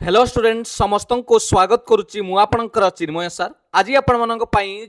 Hello student समस्त को स्वागत करुच्ची मु आपणकर चिन्मय सर आज आपण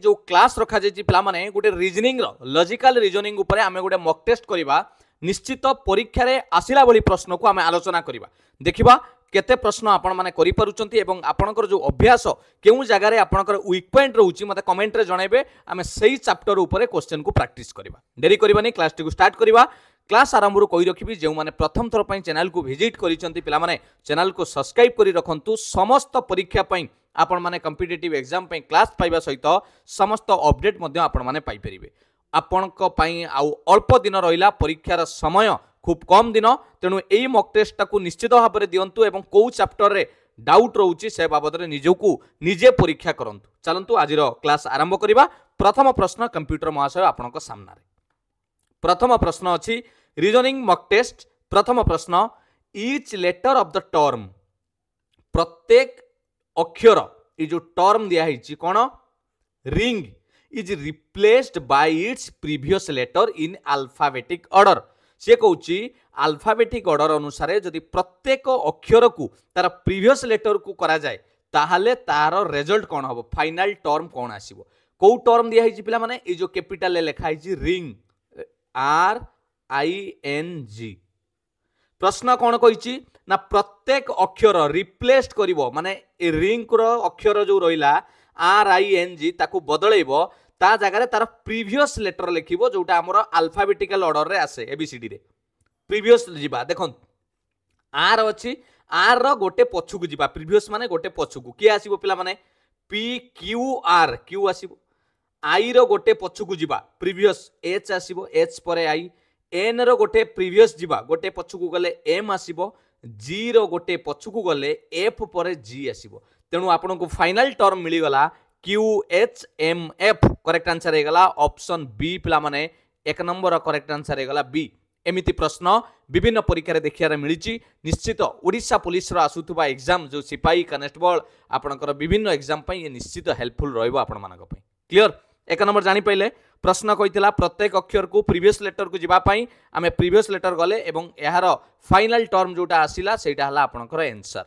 जो क्लास रखा जाइए पिला माने गोटे रीजनिंग लॉजिकल रीजनिंग उपरे आमे गोटे मॉक टेस्ट करिबा निश्चित परीक्षा रे आसिला बली प्रश्न को आमे आलोचना करिबा देखिबा केते प्रश्न आपण माने करि पारुचंती एवं आपणकर जो अभ्यास केउ जगह रे आपणकर वीक पॉइंट रहउची मते कमेंट रे जणाइबे आमे सही चैप्टर उपरे क्वेश्चन को प्रैक्टिस करिबा देरी करिबानी क्लास टी को स्टार्ट करिबा क्लास आरंभ कही रखी जो मैंने प्रथम थर पर चैनल को विजिट करिसेंती पिला माने चैनल को सब्सक्राइब करी रखंतु समस्त परीक्षा पई आपण माने कॉम्पिटिटिव एग्जाम पई क्लास पाइबा सहित समस्त अपडेट मध्ये आपण माने पाई परिबे आपणक पई आउ अल्प दिन रहिला परीक्षार समय खूब कम दिन तेणु एई मॉक टेस्ट को निश्चित भाव में दिंतु एवं कौ चैप्टर रे डाउट रोची से बाबद में निजकू निजे परीक्षा करंतु चलंतु आजिर क्लास आरंभ करिबा प्रथम प्रश्न कंप्यूटर महाशय आपणक सामना रे प्रथम प्रश्न अछि रीजनिंग मॉक टेस्ट प्रथम प्रश्न each letter of the term प्रत्येक अक्षर ये जो टर्म दिया है कौन ring is replaced by its previous letter in alphabetic order से कहूँ अल्फाबेटिक ऑर्डर अनुसार जदि प्रत्येक अक्षर को तार प्रीवियस लेटर को करा जाए ताहले तार रिजल्ट कौन हम फाइनल टर्म कौन आसीबो कौ टर्म दिया है पिला माने ये जो कैपिटल लिखा है रिंग RING प्रश्न कौन कही ना प्रत्येक अक्षर रिप्लेस करिवो माने रिंग रो अक्षर जो रहिला RING ताकू बदलैबो ता जगह रे तार प्रीवियस लेटर लिखिबो जोटा हमर अल्फाबेटिकल ऑर्डर रे आसे ABCD रे प्रीवियस जिबा देखन R अछि R रो गोटे पछु को जिबा प्रीवियस माने गोटे पछु को के आसीबो पिला माने PQR Q आसीबो I रो गोटे पछु को जिबा प्रीवियस H आसीबो H परे I N रो गोटे प्रीवियस जिबा गोटे पछु को गले M आसीबो G रो गोटे पछु को गले F परे G आसीबो तेनु आपन को फाइनल टर्म मिली गला QHMF करेक्ट आंसर हे गला ऑप्शन बी पिला माने एक नंबर करेक्ट आंसर हे गला बी एमिति प्रश्न विभिन्न परीक्षा रे देखिया मिली निश्चित ओडिशा पुलिस रो आसुथबा एग्जाम जो सिपाही कनेस्टेबल आपनकर विभिन्न एग्जाम पई ये निश्चित हेल्पफुल रहइबो आपन मानक पई क्लियर एक नंबर जानी पाइले प्रश्न कही प्रत्येक अक्षर को प्रीवियस लेटर को जीवाई आम प्रीवियस लेटर गले एवं यार फाइनल टर्म जोटा आसिला सेटा हला आपनकर आंसर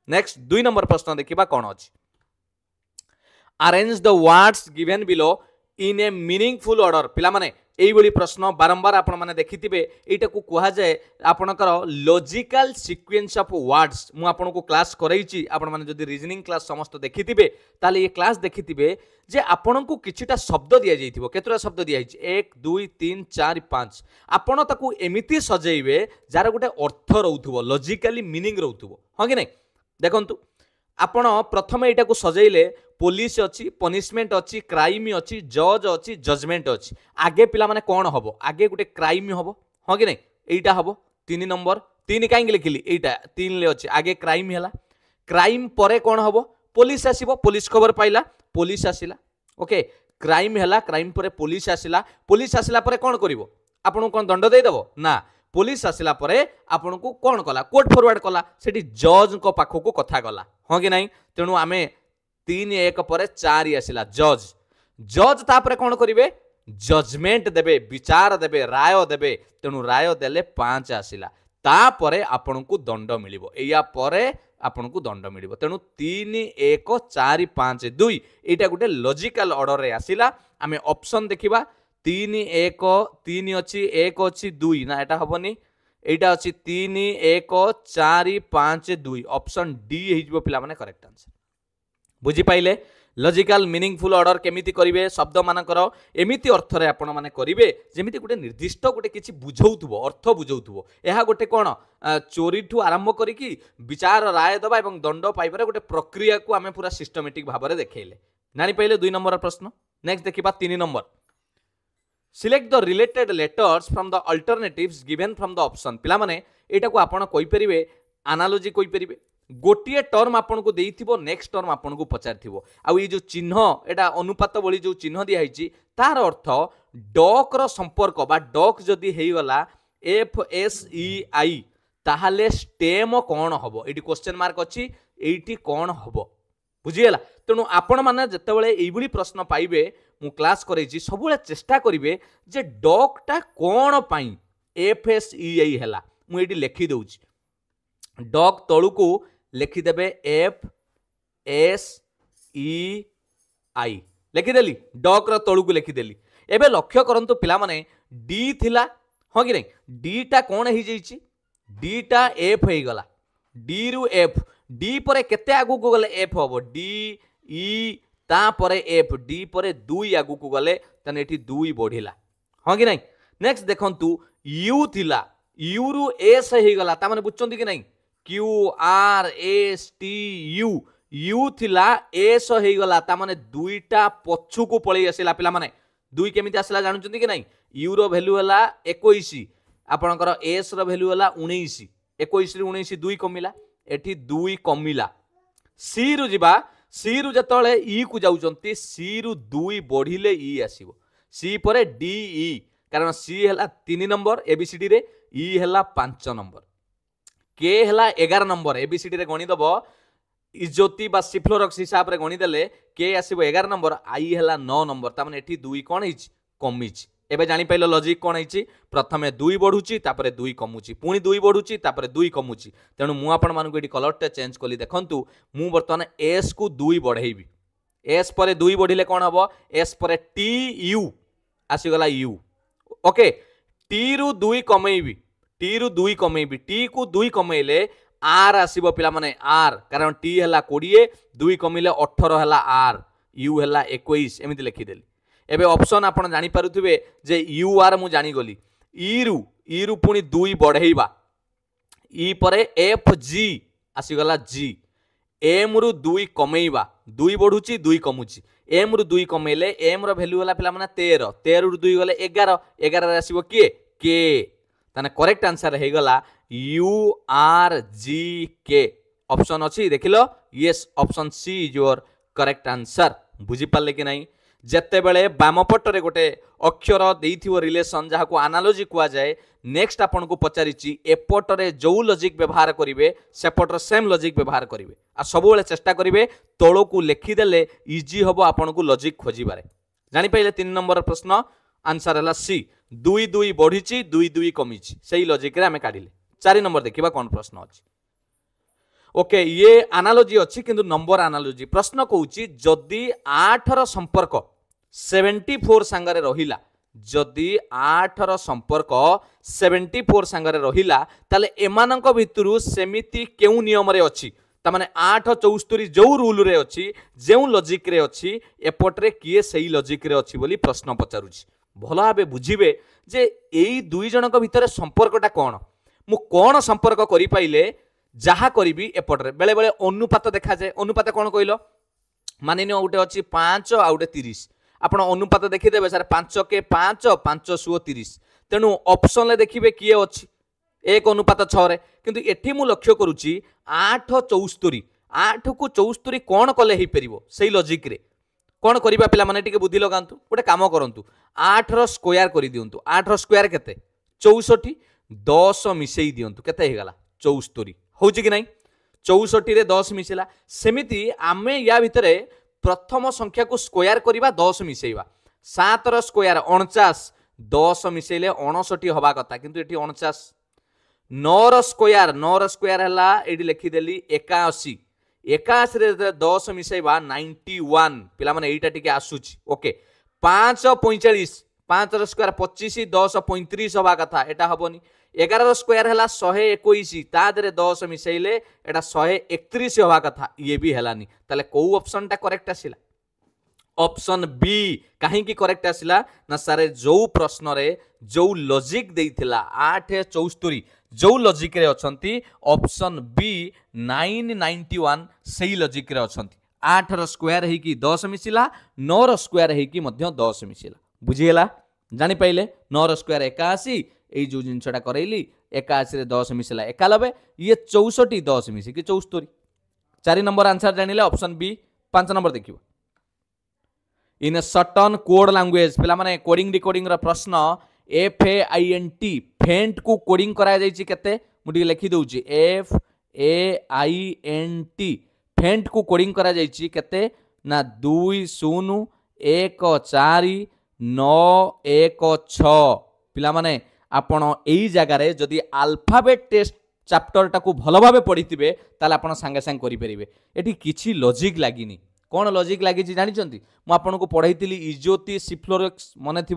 नेक्स्ट दुई नंबर प्रश्न देखिबा कौन अछि arrange the words given below in A meaningful order पिला माने एई बली प्रश्न बारंबार आपण माने देखिथिबे एटा को कहा जाए आपनकर लॉजिकल सीक्वेंस ऑफ वर्ड्स मु आपन को क्लास करैछि आपण माने जदि रीजनिंग क्लास समस्त देखिथिबे ताले ये क्लास देखिथिबे जे आपण को किछिटा शब्द दिया जाइथिबो केतरा शब्द दिया हिच 1 2 3 4 5 आपण ताकू एमिति सजेइबे जार गोटे अर्थ रहउथबो लॉजिकली मीनिंग रहउथबो हां कि नै देखंतु आपण प्रथमे एटा को सजेइले पुलिस अच्छी पनिशमेंट अच्छी क्राइम अच्छी जज अच्छी जजमेंट अच्छी आगे पिला माने कौन हम आगे गोटे क्राइम हम हाँ कि नहीं एटा हम 3 नंबर 3 कहीं लिखिली एटा 3 ले अच्छी आगे क्राइम है क्राइम परे कौन हम पुलिस आसीबो पुलिस खबर पाइला पुलिस आसिला ओके क्राइम है क्राइम परे पुलिस आसिला परे कौन करिवो आपन कौन दंड दे देबो ना पुलिस आसिला परे आपन को कौन कला कोर्ट फॉरवर्ड कला सेठी जज को पाखो को कथा गला हाँ कि नहीं तेणु आमे 3 1 पर 4 आसिला जज जज तापरे कौन करिवे जजमेंट देबे विचार देबे राय देबे तेणु राय देले 5 आसिला तापरे आपन को दंड मिलिबो एया परे आपन को दंड मिलिबो तेणु 3 1 4 5 2 एटा गोटे लॉजिकल ऑर्डर रे आसिला आमे ऑप्शन देखिबा 3 1 3 अछि 1 अछि 2 ना एटा हबनी एटा अछि 3 1 4 5 2 ऑप्शन डी हिजबो पिला माने करेक्ट आंसर बुझी पाइले लॉजिकल मीनिंगफुल ऑर्डर केमिति करिवे शब्द मानकर एमिति अर्थ रे आपण माने करिवे जेमिति गोटे निर्दिष्ट गोटे किछि बुझौथुबो अर्थ बुझौथुबो एहा गोटे कोन चोरी ठु आरंभ करिकि विचार राय दबा एवं दंड पाइबारे गोटे प्रक्रिया को आमे पूरा सिस्टमैटिक भाबरे देखैले जानि पाइले 2 नंबर प्रश्न नेक्स्ट देखिबा 3 number select the related letters from the alternatives given from the option पिला माने एटा को आपण कहि परिबे एनालॉजी कहि परिबे गोटे टर्म आपन को देइथिबो नेक्स्ट टर्म आपन को पचारथिबो आ ये जो चिन्ह एटा अनुपात बली जो चिन्ह दिया हिची तार अर्थ डॉक रो संपर्क बा डॉक जदी हेई गला FSEI ताहाले स्टेम कोन हबो एटी क्वेश्चन मार्क अछि एटी कोन हबो बुझियला तेणु आपण माने जतेबेले एइबुली प्रश्न पाइबे मु क्लास करैछि सबुले चेष्टा करिवे जे डॉकटा कोन पई FSEI हैला मु एटी लेखि दउछि डॉग तळु को लिखिदेवे एफ एस ई आई लिखिदेली डक तलू लिखिदेली। एबे लक्ष्य करंतु पिला माने डी थिला हाँ कि नहीं डी टा कौन हो जाइए डी टा एफ हो गला डी रु एफ डी पर केते आगु को गले एफ हम डी ई तापर एफ डी पर दुई आगु को गले तने एठी दुई बढ़िला हाँ कि नहीं। नेक्स्ट देखंतु यू थिला यू रु एस हो गला ता माने बुझचंती कि नहीं Q R S T U you थिला एस हो गला ता माने दुईटा पछु को पळै आसिला पिला माने दुई केमिति आसिला जानुचंती कि नहीं यू रो वैल्यू हला 21 आपणकर एस रो वैल्यू हला 19 21 रु 19 दुई कमिला एठी दुई कमिला सी रु जिबा सी रु जतळे ई को जाउचंती सी रु दुई बढ़िले ई आसीबो सी पर डी ई कारण सी हला 3 नंबर एबीसीडी रे ई हला 5 नंबर के हला 11 नंबर एबीसीडी रे गणि दबो इज्योति बा सिफ्लोरक्स हिसाब रे गणि देले के आसीबो 11 नंबर आई हला 9 नंबर ता माने एठी दुई कोन हिच कमिच। एबे जानि पाइलो लॉजिक कोन हिची प्रथमे दुई बढ़ुची तापरे दुई कमुची पुणी दुई बढ़ुची तापरे दुई कमुची तेणु मु आपण मानकु एठी कलर टे चेंज कली देखंतु मु वर्तमान एस को दुई बढ़ेबी एस पर दुई बढ़िले कोन हबो एस पर टी यू आसी गला यू ओके टी रु दुई कमेबी टी को दुई कमेले आर आसीबो पिला माने आर कारण टी हला 20 दुई कमिले 18 हला आर यू हला 21 एमिति लिखि देली। एबे ऑप्शन आपण जानि पारुथिबे जे यू आर मु जानि गली ई रु पुनी दुई बढ़ेइबा ई परे एफ जी आसी गला जी एम रु दुई कमेइबा दुई बढ़ुची दुई कमुची एम रु दुई कमेले एम रो वैल्यू हला पिला माने 13 13 रु दुई गले 11 11 रे आसीबो किए के ताने करेक्ट आंसर हे गला यू आर जी के ऑप्शन अच्छी देखिल yes option C is your correct answer बुझी पाले कि नहीं जेते बेले बाम पटरे गोटे अक्षर देइथिवो रिलेशन जहां को एनालॉजी कुआ जाए नेक्स्ट आपन को पचारिची एपटरे जो लॉजिक व्यवहार करिवे सेपटर सेम लॉजिक व्यवहार करिवे आ सब बेले चेष्टा करिवे तळो को लिखि देले इजी हबो आपन को लॉजिक खोजिबारे जानि पाइले 3 नंबर प्रश्न आंसर हला सी दुई दुई बढ़ी दुई दुई कमी से लॉजिक रे आमे काढिले 4 नंबर देखिबा कोन प्रश्न अछि ओके ये एनालॉजी अच्छी किंतु नंबर एनालॉजी प्रश्न कहूची जदि 8 रो संपर्क 74 सांगरे रहिला जदि 8 रो संपर्क 74 सांगरे रहिला ताले एमानंक भितरु सेमिति केउ नियम रे अछि ता माने 8 74 जो रूल रे अछि जेउ लॉजिक रे अछि एपटरे किए सेही लॉजिक रे अछि बोली प्रश्न पचारुछि भलो भाबे बुझिबे जे एई दुई जनक भितरे संपर्कटा कोन मु कोन संपर्क करि पाइले जहा करी एपटे बेले बेले अनुपात देखा जाए अनुपात कौन कहल मान गोटे अच्छी 5 आ गोटे 30 आपण अनुपात देखीदे सर 5 के 5 5 100 30 तेणु ऑप्शन देखिए किए अच्छी 1 अनुपात 6 रे किंतु एठी मु लक्ष्य करुच्ची 8 74 8 को 74 कौन कले ही परिबो सेही लॉजिक रे कौन करिबा पिला माने टिके बुद्धि लगांतु गोटे काम करंतु 8 रो स्क्वायर करि दियंतु 8 रो स्क्वायर केते 64 10 मिसेई दियंतु केते हे गला 74 होउची कि नहीं 64 रे 10 मिसेला सेमिति आमे या भितरे प्रथम संख्या को स्क्वायर करिबा 10 मिसेइबा 7 रो स्क्वायर 49 10 मिसेले 59 हवा कथा किंतु एठी 49 9 रो स्क्वायर हला एडी लिखि देली 81 81 रे 10 मिसेइबा 91 पिला माने एटा टिके आसुची ओके 5 45 5 रो स्क्वायर 25 10 35 हवा कथा एटा हबनी 11 रो स्क्वायर हला 121 ता दरे 10 मिसेइले एटा 131 हवा कथा ये भी हेलानी ताले को ऑप्शन टा करेक्ट आसिला ऑप्शन बी काहे की करेक्ट आसिला ना सारे जो प्रश्न रे जो लॉजिक देइथिला 8 74 जो लॉजिक रे अछंती ऑप्शन बी 991 सही लॉजिक रे अछंती 8 रो स्क्वायर हे की 10 मिसिला 9 रो स्क्वायर हे की मध्य 10 मिसिला बुझिएला जानि पाइले 9 रो स्क्वायर 81 ए जो जिनसटा करैली 81 रे 10 मिसिला 91 ये 64 10 मिसी कि 74 4 नंबर आंसर जानिले ऑप्शन बी 5 नंबर देखिबो in a certain code language पिला माने कोडिंग डिकोडिंग रा प्रश्न FAINT फेंट को कोडिंग करा जायछि केते मुडी लिखि दउछि FAINT फेंट को कोडिंग करा जायछि केते ना 2 0 1 4 9 1 6 पिला माने आपण एई जगह रे जदि अल्फाबेट टेस्ट चैप्टरटा को भल भाव पढ़ी ताले आपण सांगे सांगे करि परिबे। एठी किछि लॉजिक लागिनी। कौन लॉजिक लगी जानी मुझे पढ़ाई इजोती सिफ्लोरक्स मन थी।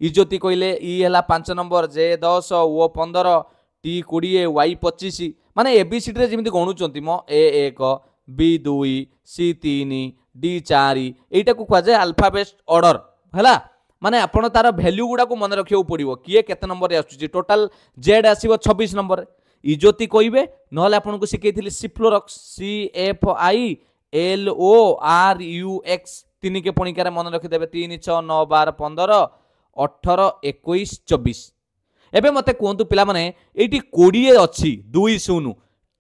इजोती कहले इ है 5 नंबर, जे 10, ओ 15, टी 20, वाई 25 माने एबीसीडी जमी गणुंट मो A1 B2 C3 D4 यटा को कहुए अल्फाबेट ऑर्डर है। माने आपण तार वैल्यू गुडा को मन रखा पड़ो किए केते नंबर आसुची। टोटाल जेड आसीबो 26 नंबर। इजोती कहबे नहले आपन को सिखैथिली सिफ्लोरक्स CFI LORUX 3 के पणिकार मन रखिदेवे 3 6 9 12 15 18 21 24। एबे मते कहतु पिला माने एटी 20 अछि 2 0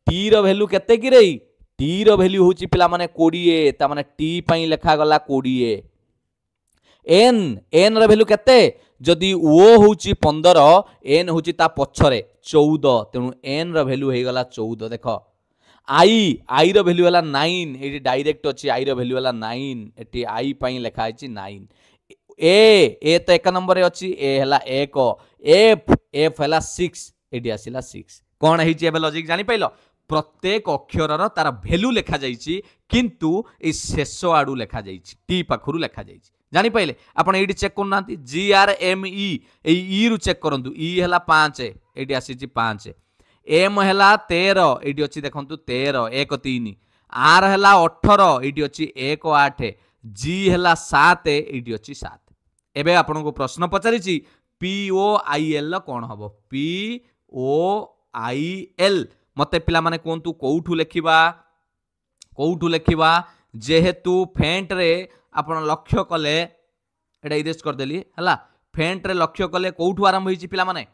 टी रो वैल्यू केते कि रे? टी रो वैल्यू होची पिला माने 20 ता माने टी पई लिखा गला 20। एन रो वैल्यू केते? जदि ओ होची 15 एन होची ता पछरे 14 तेनु एन रो वैल्यू हे गला 14। देखो आई रो वैल्यू वाला 9 एटी डायरेक्ट अछि। आई रो वैल्यू वाला 9 एटी आई पई लिखा अछि 9। ए तो 1 नंबर रे अछि। ए हला 1 एफ हला 6 एटी आसिला 6। कोन हेछि एबे लॉजिक जानि पाइलो? प्रत्येक अक्षरर तार वैल्यू लिखा जाइछि किंतु ए शेष आडू लिखा जाइछि टी पाखरु लिखा जाइछि। जानि पाइले आपण एटी चेक करना GRME ए ई रु चेक करंतु। ई हला 5 एटी आसिछि 5। एम हला 13 एटी अछि देखंतु 13 1 3। आर हला 18 एटी अछि 1 8। जी हला 7 एटी अछि 7। एबे आपन को प्रश्न पचारिछि POIL कोन हबो? POIL मते पिला माने कोंतु कोउठु लेखिबा जेहेतु फेंट रे आपण लक्ष्य कले एटा इरेज कर देली हला। फेंट रे लक्ष्य कले कोउठु आरंभ होईछि पिला माने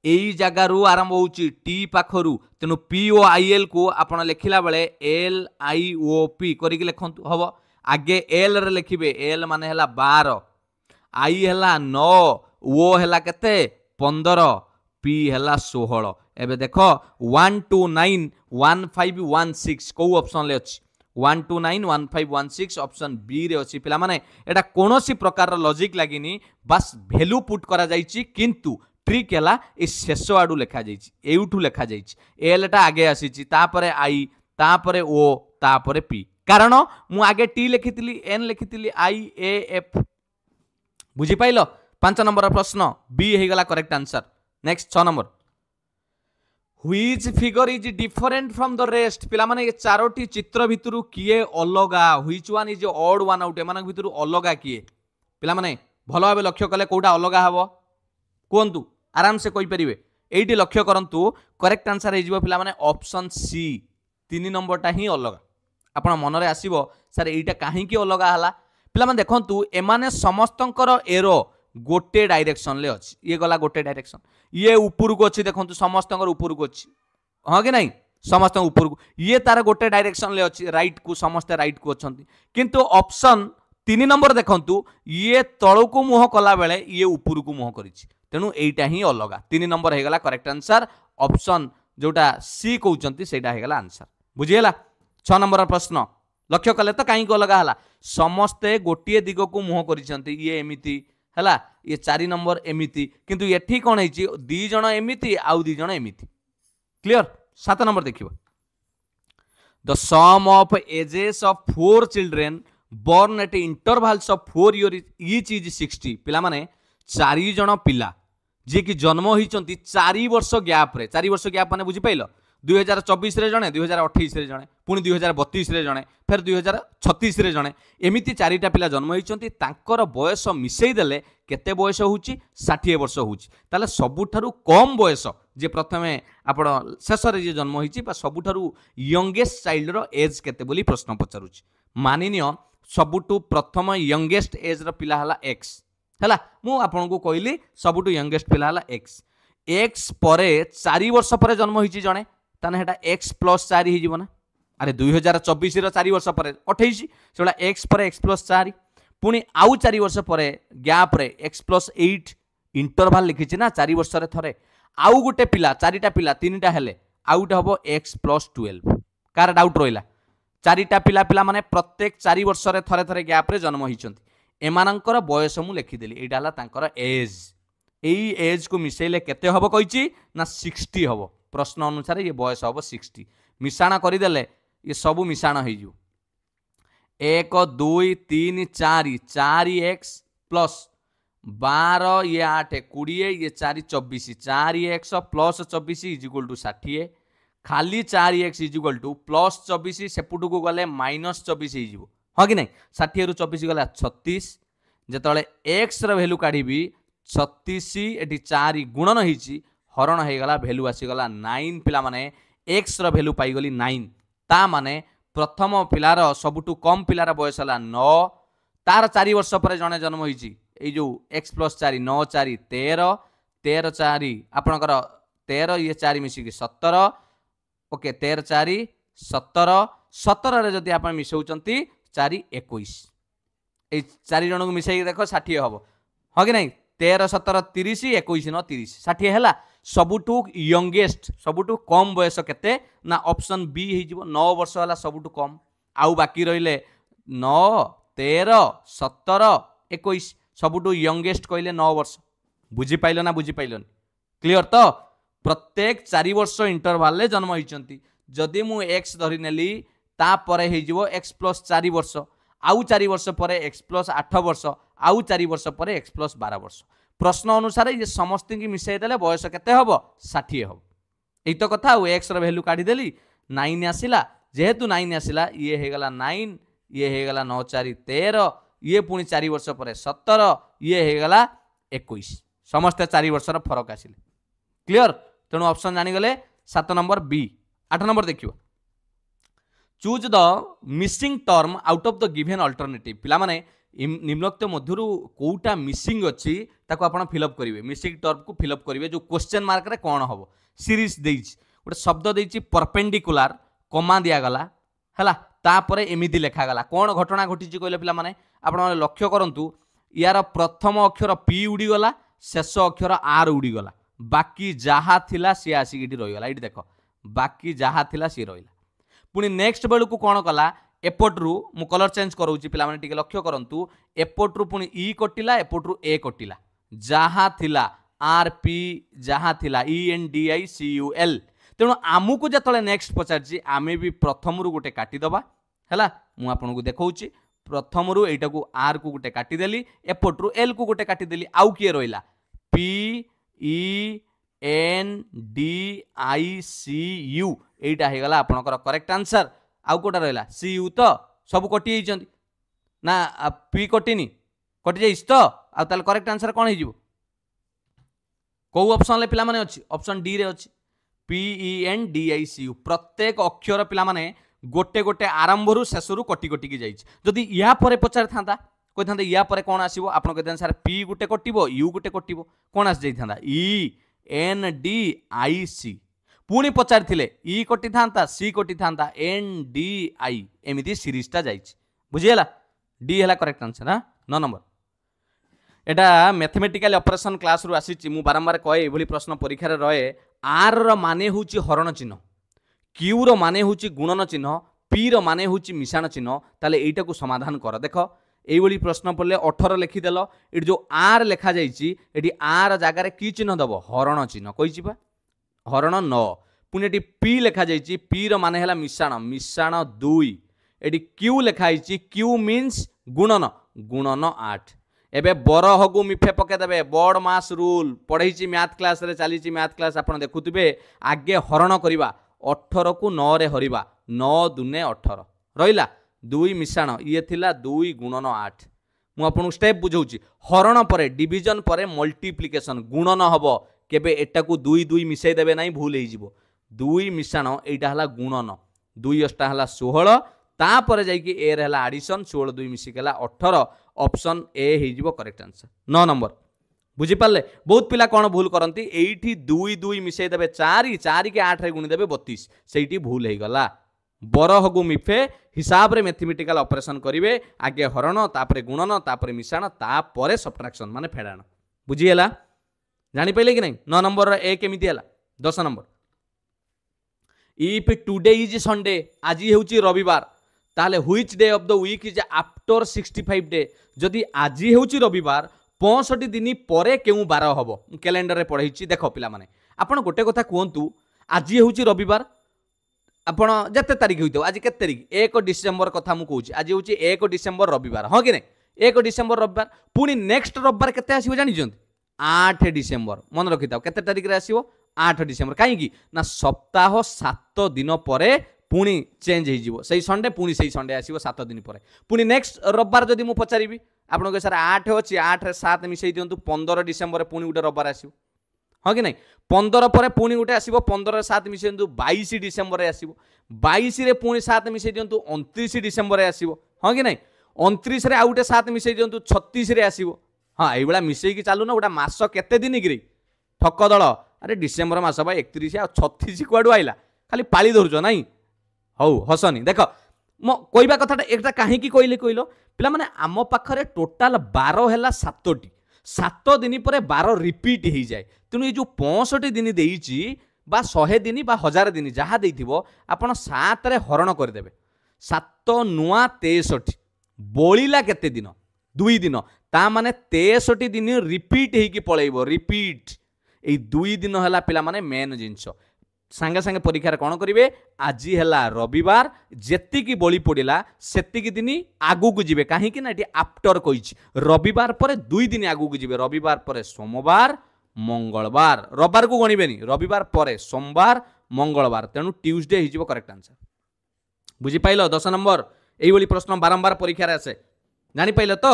एई जगह रु आरंभ होउछि टी पाखरु। तेनु POIL को आपण लेखिला बेले LIOP करी के लेखंतु हबो। आगे एल रे लिखिबे एल माने हला 12, आई हला 9, ओ हला केते 15, पी हला 16। एबे देखो 1291516 को ऑप्शन ले अछि? 1291516 ऑप्शन बी रे अछि पिला माने। एटा कोनोसी प्रकार लॉजिक लागिनी बस वैल्यू पुट करा जाइछि किंतु ट्रिक हला ए शेष आडू लिखा जाइछि। एउठू लिखा जाइछि एल टा आगे आसीछि तापरे आई तापरे ओ तापरे पी। कारण मु आगे टी लिखिथिली एन लिखिथिली IAF। बुझी पाइलो? 5 नंबर प्रश्न बी हे गला correct answer. Next 6 number which figure is different from the rest. पिला माने ये चारोटी चित्र भितरु किए अलगा? Which one is odd one out? एमान भितरु अलगा किए? पिला माने भलो भाबे लक्ष्य कले कोडा अलगा हबो कोंतु आराम से कोइ परिबे। एइटी लक्ष्य करंतु करेक्ट आंसर हे जिवो पिला माने ऑप्शन सी 3 नंबरटा ही अलगा। आपण मन रे आसीबो सर एइटा काहे की अलगा हला? पिला माने देखंतु एमाने समस्तंकर एरो गोटे डायरेक्शन ले अछि। ये गला गोटे डायरेक्शन, ये ऊपर को अछि देखंतु समस्तंकर ऊपर को अछि हां कि नहीं? समस्त ऊपर को ये तार गोटे डायरेक्शन ले अछि राइट को समस्त राइट को अछंती। किंतु ऑप्शन 3 नंबर देखंतु ये तळो को मुह कला बेले ये ऊपर को मुह करिछि। तेनु एइटा ही अलगा। 3 नंबर हे गला करेक्ट आंसर। ऑप्शन जोटा सी कहउचंती सेटा हे गला आंसर। बुझियला? 6 नंबर प्रश्न लक्ष्य कले तो काई को अलगा हला? समस्ते गोटिए दिग को मुह करिसंती ये एमिति हला। ये 4 नंबर एमिति किंतु एठी कोन हेछि 2 जण एमिति आउ 2 जण एमिति। क्लियर? 7 नंबर देखिबो the sum of ages of 4 children born at intervals of 4 years each is 60। पिला माने 4 जण पिला जे कि जन्म होइचंती 4 वर्ष गैप रे। 4 वर्ष गैप माने बुझी पाइलो? 2024 रे जणे, 2028 रे जणे, पुणी 2032 रे जणे, फिर 2036 रे जणे, एमिति 4टा पिला जन्म होइचंती। तांकर बयस मिसेई देले केते बयस होउची? 60 वर्ष होउची। ताले सबुठारु कम बयस जे प्रथमे आपण शेष रे जे जन्म होइची बा सबुठारु यंगेस्ट चाइल्ड रो एज केते बोली प्रश्न पचारुची। मानिनियो सबुठु प्रथम यंगेस्ट एज रो पिला हला x हला। मु आपन को कहली सबुठु यंगेस्ट पिला हला x परे 4 वर्ष परे जन्म होइची जणे ताने हेटा x + 4 हि जीवना। अरे 2024 रो 4 वर्ष परे 28 सेला x परे x + 4 पुणी आउ 4 वर्ष परे गैप रे x + 8 इंटरवल लिखिछि ना 4 वर्ष रे थरे। आउ गुटे पिला 4टा पिला 3टा हेले आउट हबो x + 12। कार डाउट रोइला? 4टा पिला पिला माने प्रत्येक 4 वर्ष रे थरे थरे गैप रे जन्म होइचंती। एमानंकर बयस मु लिखि देली। एटा हला तांकर एज। एई एज को मिसेले केते हबो कहिछि ना 60 हबो। प्रश्न अनुसार ये बयस हम 60 मिशाण करदेले ये सब मिशाण हो 1 2 3 4 4x प्लस 12 ये 8 20 ये 4 24 4x plus 24 is equal to 60 खाली 4x is equal two plus 24 सेपटू को गले माइनस 24 हो हाँ कि नहीं 60 रु 24 गला 36 जिते एक्स रैल्यू काढ़ी 36 ये 4 गुणन होती हरण हो गला भैल्यू आसीगला 9 पिला माने एक्स रैल्यू पाईगली 9 ता माने प्रथम पिलार सबुठू कम पिलार बयस है 9 तार 4 वर्ष पर जड़े जन्म होती जो एक्स प्लस 4 9 4 13 13 4 आपणकर 13 ये 4 मिसिकी 17 ओके 13 4 17 17 रे जदि आप मिसाउचंती 4 21 ए 4 जन को मिसाई देख 60 हम हाँ कि नहीं 13 17 30 21 न 30 60 है सबुठू यंगेस्ट सबुठू कम बयस केते ना ऑप्शन बी हो 9 वर्ष है सबुठू कम आउ बाकी रहिले 9 13 17 21 सबुठू यंगेस्ट कहले 9 वर्ष बुझी पाइल ना बुझी पाइलन क्लियर तो प्रत्येक 4 वर्ष इंटरवाल जन्म होती जदि मु एक्स धरी नेली तापर हो एक्स प्लस 4 वर्ष आउ 4 वर्ष पर एक्स प्लस 8 वर्ष आउ 4 वर्ष पर एक्स प्लस 12 वर्ष प्रश्न अनुसार ये समस्त की मिसाई देले बयस केते हबो 60 हबो एई तो कथा एक्स रो वैल्यू काढी देली 9 आसिला जेहेतु 9 आसिला ये हे गला 9 ये हे गला 9 4 13 ये पुणी 4 वर्ष पर 17 ये हे गला 21 समस्त 4 वर्षर फरक आसिले क्लियर तेणु ऑप्शन जानी गले 7 नंबर बी 8 नंबर देखियो choose the missing term out of the given alternative पिला माने निम्नलिखित मध्यरु कोउटा मिसिंग अछि ताको आपण फिलअप करिवे मिसिंग टर्म को फिलअप करिवे जो क्वेश्चन मार्क रे कोन हबो सीरीज देइछि गोटे शब्द देइछि परपेंडिकुलर कमा दिया गला हला तापरे एमिति लेखा गला कोन घटना घटिछि कहले पिला माने आपण लक्ष्य करंतु यार प्रथम अक्षर पी उडी गला शेष अक्षर आर उडी गला बाकी जहा थिला सी आसी इटी रहि गला इटी देखो बाकी जहा थिला सी रहिला पुणी नेक्स्ट बेलू को कौन कला एपट्रु मु कलर चेंज करूची पिला माने टिके लक्ष्य करंतु एपट्रु पुणी ई कटिला एपट्रु ए कटिला जहा थिला आर पी जहा थिला E N D I C U L तेणु आमको जतले नेक्स्ट पचारची आमे भी प्रथम रु गोटे काटी दबा हैला मु आपन को देखौची प्रथम रु एटा को आर को गोटे काटी देली एपट्रु एल को गोटे काटी देली आउ किए रहिला P E N D I C U एटा हे गला आपनकर करेक्ट आंसर आउ कोटा रहला सी यू तो सब कटि होइचंती ना पी कटिनी कटि जाइस तो आ ताल करेक्ट आंसर कोन हिजिवो को ऑप्शन ले पिला माने अछि ऑप्शन डी रे अछि P E N D I C U प्रत्येक अक्षर पिला माने गोटे गोटे आरंभ रु शेष रु कटि कटि की जाइछ जदि या परे पचार थांता कोइ थांता या परे कोन आसीबो आपन कहते सर पी गुटे कटिबो यू गुटे कटिबो कोन आस जाई थांता ई एन डी आई सी पुणी पचार थिले ई कटि थांता सी कटि थांता एन डी आई एमिति सीरीजटा जाइछ बुझियला डी हला करेक्ट आंसर हां 9 नंबर एटा मैथमेटिकल ऑपरेशन क्लास रु आसीची मु बारंबार कहे एभली प्रश्न परीक्षा रे रहे आर रो माने होची हरण चिन्ह क्यू रो माने होची गुणन चिन्ह पी रो माने होची मिशाण चिन्ह ताले एटा को समाधान कर देखो एइभली प्रश्न पड़ले 18 लिखि देलो एटी जो आर लेखा जाइची एटी आर जागा रे की चिन्ह दबो हरण चिन्ह कहिची बा हरण 9 पुणी एटी पी लेखा जाइची पी रो माने हला मिशाण मिशाण 2 एटी क्यू लेखा आइची क्यू मीन्स गुणन गुणन 8 एबे बरहगु मिफे पके देबे बोर्ड मास रूल पढ़ाई मैथ क्लास रे चली मैथ क्लास आप देखुवे आगे हरण करवा 18 को 9 रे हरिबा 9 दुने 18 रहिला 2 मिशाण ये थिला 2 गुणन 8 मु आपन स्टेप बुझौची हरण परे डिवीजन परे मल्टीप्लिकेशन गुणन हबो केबे एटा को 2 2 मिसाई देबे नाही भूल हे जिवो 2 मिशाण एटा हला गुणन 2 अष्टा हला 16 तापर जाइकी ए रे हला एडिशन 16 2 मिसिकला 18 ऑप्शन ए हे जिवो करेक्ट आंसर 9 नंबर बुझी पाले बहुत पिला कोन भूल करंती एठी 2 2 मिसाई देबे 4 4 के 8 रे गुणी देबे 32 सेठी भूल हे गला बरहगु मिफे हिसाब रे मैथमेटिकल ऑपरेशन करिवे आगे हरण तापरे गुणन तापरे मिशाण तापरे सब्ट्रैक्शन माने फेडाण बुझी हला जानि पइले कि नहीं 9 नंबर रे ए केमिति हला 10 number if today is Sunday आज हेउची रविवार ताले which day of the week is after 65 day जदि आज हेउची रविवार 65 दिन परे केउ बार हबो कैलेंडर रे पढैछि देखो पिला माने आपण गोटे कथा कहंतु आज हूँ रविवार आपण जिते तारीख होता आज के तारीख 1 डिसेम्बर कथा मुझे कहूँ आज हूँ 1 डिसेम्बर रविवार हाँ कि नहीं 1 डिसेम्बर रविवार पुणी नेक्स्ट रविवार केते आसीबो जानिछन्ति 8 डिसेम्बर मन रखि थाओ केते तारीख रे आसीबो 8 डिसेम्बर कहीं ना सप्ताह 7 दिन पर पुणी चेंज हो संडे पुणी से संडे आसो 7 दिन पर पुणी नेक्स्ट रविवार जदि मुझे पचारि आपन सर 8 अच्छी 8 रे 7 मिसई दिंतु 15 डिसेम्बर पुणी गोटे रविवार आसो हाँ कि नहीं 15 पर पुणी गोटे आसो 15 रे 7 मिसई दिंतु 22 डिसेम्बर आसो 22 रे पुणी 7 मिसई दिंतु 29 डिसेम्बर आसो हाँ कि नहीं 29 रे आउटे 7 मिसई दिंतु 36 रे आसो हाँ ये मिसई चलू ना गोटे मास केते दिन कि ठक दल अरे डिसेम्बर मास भाई 31 आ 36 कुआडू आइला खाली पाली धरुच नाई हौ हसनी देख मो कहवा कथाटा एक कहीं कहले कहल पिला माने आम पाखरे टोटाल 12 है 7टी 7 दिन पर 12 रिपीट हो जाए तेणु ये जो 65 दिन देइछि बा 100 दिन बा 1000 दिन जहाँ देइथिबो आपण 7 रे हरण करदेबे 7 नुआ 63 बोलिला केते दिन 2 दिन ता माने 63 दिन रिपीट होइकी पळेइबो रिपीट ए 2 दिन है पिला माने मेन जिनस सांगे सांगे परीक्षा कौन करेंगे आज है रविवार जेतिकी बलि पड़ा सेतिकी दिन आगू को जीवे कहीं ना ये आफ्टर कही रविवार पर 2 दिन आगू को जीवे रविवार पर सोमवार मंगलवार रविवार को गणिबे रविवार पर सोमवार मंगलवार तेणु ट्यूसडे हो करेक्ट आंसर बुझीपाल 10 नंबर यही प्रश्न बारंबार परीक्षा आसे जापाइल तो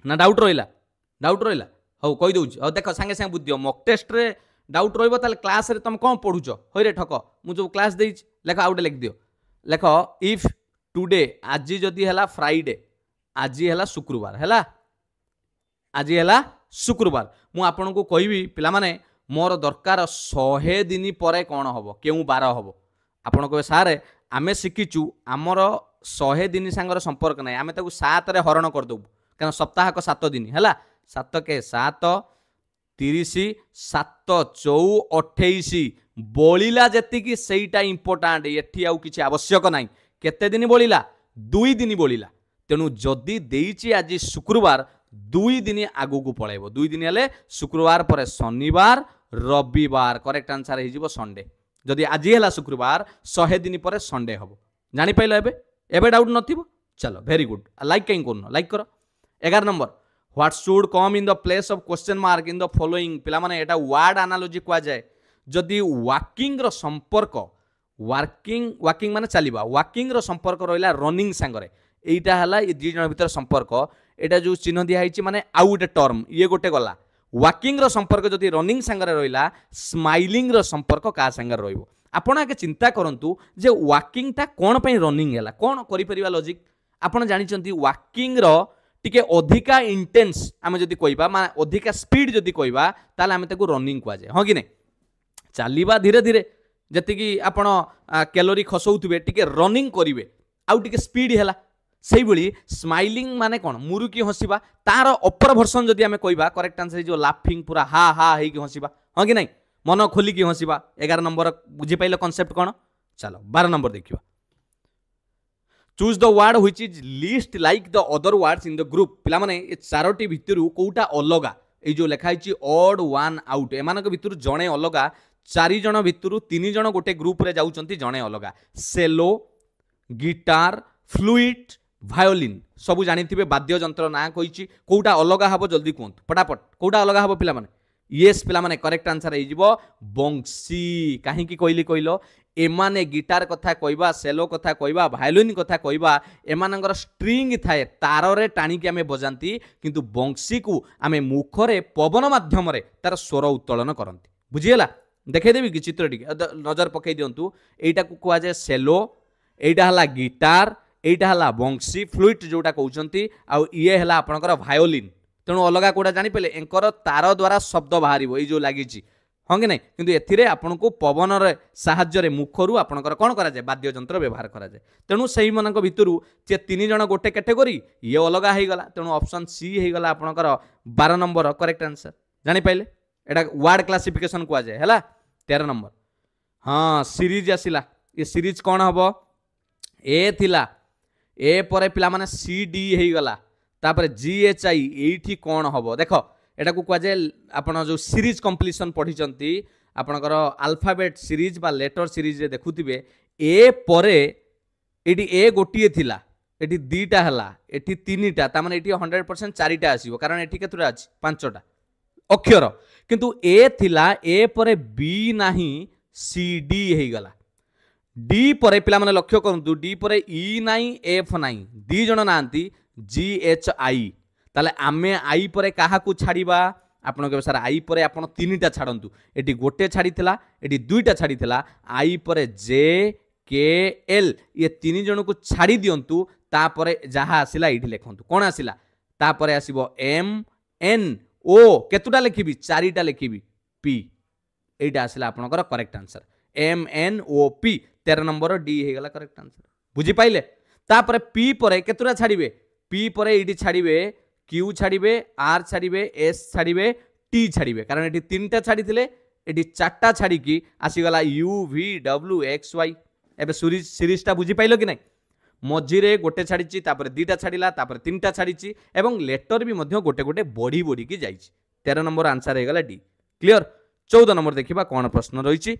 ना डाउट रहा हौ कहीदे हाँ देख सांगे सांगे बुझ मक टेस्ट रे डाउट रही क्लास रे तुम कौन पढ़ुच हई रे ठक मुझे क्लास दे लेख आउटे लिख दियो लेख इफ टुडे आज जदि है फ्राइडे आज है शुक्रवार है आज है शुक्रवार मु आपन को कहबी पिला माने मोर दरकार 100 दिन पर कौन हम क्यों बार हम आपन कहे सारे आमे शिखीचु आमर 100 दिन सांगर संपर्क ना आम 7 रे हरण करदेबू क्या सप्ताहक 7 दिन है 7 के 7 30 7 4 28 बोलिला जेतिकी सेटा इंपोर्टाट एठी आउ किछि आवश्यक नाही केते दिन बोलिला 2 दिन बोलिला तेणु जदि देइछि आज शुक्रवार 2 दिन आगु को पळेबो 2 दिन हेले शुक्रवार पर शनिवार रविवार करेक्ट आंसर हे जिवो संडे जदि आज हेला शुक्रवार 100 दिन पर संडे हबो जानि पाइलो एबे डाउट नथिबो चलो वेरी गुड लाइक कहीं करनो लाइक करो 11 number What should come in the place of question mark in the following पिला माने एटा वर्ड एनालॉजी कहा जाए जदि वॉकिंग रो संपर्क वॉकिंग माने चलिबा वॉकिंग रो संपर्क रहिला रनिंग संगरे एटा हला ये दि जण भीतर संपर्क एटा जो चिन्ह दिया हिची माने आउ गोटे टर्म ये गोटे गला वॉकिंग रो संपर्क जदि रनिंग संगरे रहिला स्माइलिंग रो संपर्क का संगरे रहिबो आपण आके चिंता करंतु जे वॉकिंग ता कोन पई रनिंग हैला कोन करि परिबा लॉजिक आपण जानि चंती वॉकिंग रो टिके अधिका इंटेंस आम जदि कहबा मा अधिका स्पीड जदि कहबा ताले आम ताको रनिंग कह जाए हाँ कि नहीं चलिबा धीरे धीरे जतिकी आपण कैलोरी खसौथबे टिके रनिंग करिवे आउ टिके स्पीड हैला सेही भली स्माइलिंग माने कोन मुरुकी हसिबा तार अपर वर्जन जदि आम कहबा करेक्ट आंसर जो लाफिंग पूरा हा हा हेकी हसिबा हाँ कि नहीं मन खोली की हसिबा 11 नंबर बुझी पाइल कांसेप्ट कोन चलो 12 नंबर देखिबा choose the word which is least like the other words in the group पिला माने ए चारोटी भितरु कोउटा अलगा ए जो लिखा हिची ऑड वन आउट एमानक भितरु जणे अलगा 4 जण भितरु 3 जण गोटे ग्रुप रे जाउचंती जणे अलगा सेलो गिटार फ्लूइट वायोलिन सब जानिथिबे वाद्य यंत्र ना कहिची कोउटा अलगा हबो जल्दी कोंत फटाफट कोउटा अलगा हबो पिला माने यस पिला माने करेक्ट आंसर हे जिवो बंसी काहे की कहली कहलो एमाने गिटार कथा कहबा सेलो कथा कहबा वायोलिन कथा कहबा एमानंगर स्ट्रिंग थाए तार रे टाणी के आमे बजांती किंतु बंसी को आमे मुखरे पवन माध्यम रे तार स्वर उत्तोलन करंती बुझियला देखे देबी कि चित्र टिके नजर पकई दियंतु एटा को कहवा जाय सेलो एटा हला गिटार एटा हला बंसी फ्लूइट जोटा कहउचंती आ ये हला आपनकर वायोलिन तेणु अलग कोड़ा जानी पेले एंकर तार द्वारा शब्द बाहर ये जो लगी हाँ कि नहीं किंतु एथिरे आपन को पवन साहाय्य मुखरू आपनकर कौन करा जाए वाद्य यंत्र व्यवहार करा जाए तेणु सही मानक भितरु जे 3 जण गोटे कैटेगरी ये अलग हो गला तेणु ऑप्शन सी हो गला आपनकर 12 नंबर करेक्ट आंसर जानी पाइले एटा वर्ड क्लासिफिकेशन कहा जाए हैला 13 नंबर हाँ सीरीज आसिला ये सीरीज कौन हम ए थिला ए पर पिला माने सी डी हो गला तापर GHI एठी कौन हम देख एटा को कह जाए आपन जो सीरीज कंप्लीशन पढ़ी आपणकर अल्फाबेट सीरीज बा लेटर सीरीज रे देखुथिबे ए परे एटी ए गोटिए थिला एटी दीटा हला एटी तीनटा ता माने एटी 100% चारिटा आसीबो कारण एटी केतुरा अछि पांचटा अक्षर किंतु ए थिला ए परे बी नाही सी डी हे गला डी परे पिला माने लक्ष्य करंतु डी परे ई नाही एफ नाही दी जण नांती जी एच आई ताले आमे आई परे काहा को छाड़ीबा आपण के सर आई परे आपण तीनटा छाड़ंतु एटी गोटे छाड़ीथिला एटी दुईटा छाड़ीथिला आई परे जे के एल ये तीन जन को छाड़ी दियंतु तापरे जहाँ आसिला ये लिखंतु कौन आसिला तापरे आसिबो एम एन ओ केतुटा लिखिबी चारिटा लिखिबी पी एटा आसिला आपनकर correct answer M N O P 13 number D हे गला करेक्ट आंसर बुझी पाइले तापरे पी परे केतुटा छाड़ीबे पी परे एटी छाड़ीबे क्यू छाड़ीबे आर छाड़ीबे एस छाड़ीबे टी छाड़ीबे कारण एटी तीनटा छाड़ीथिले एटी चारटा छाड़ी की आसीगला U V W X Y एबे सीरीजटा बुझी पाइलो कि नहीं मझीरे गोटे छाड़ी तापर दीटा छाड़िला तापर तीनटा छाड़ी एवं लेटर भी मध्य गोटे गोटे बढ़ी बढ़ी की जाइए 13 नंबर आंसर हो गला डी क्लियर 14 नंबर देखिबा कौन प्रश्न रही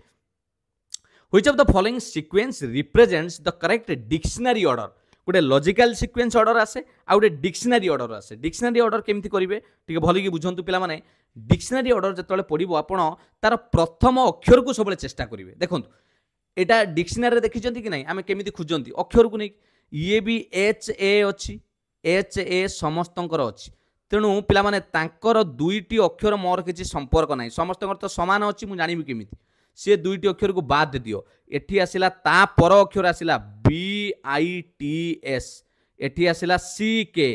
which of the following sequence represents the correct dictionary order गोटे लॉजिकल सीक्वेंस ऑर्डर आसे आ गोटे डिक्शनरी ऑर्डर आसे डिक्शनरी ऑर्डर केमती करिवे ठीक भली की बुझंतु पिला माने डिक्शनरी ऑर्डर जतले पढिबो आपण तार प्रथम अक्षर को सबले चेष्टा करिवे देखंतु एटा डिक्शनरी रे देखिचंती कि नहीं आमे केमिति खुजंती अक्षर को नहीं ये भी एच ए अच्छी एच ए समस्तंकर अच्छी तेणु पिला माने तांकर दुईटी अक्षर मोर किसी संपर्क नहीं समस्तंकर तो समान अच्छी मु जानिबि केमिति से दुईटी अक्षर को बाद दियो एठी आसिला ता पर अक्षर आसिला बी आई टी एस एठी आसिला सी के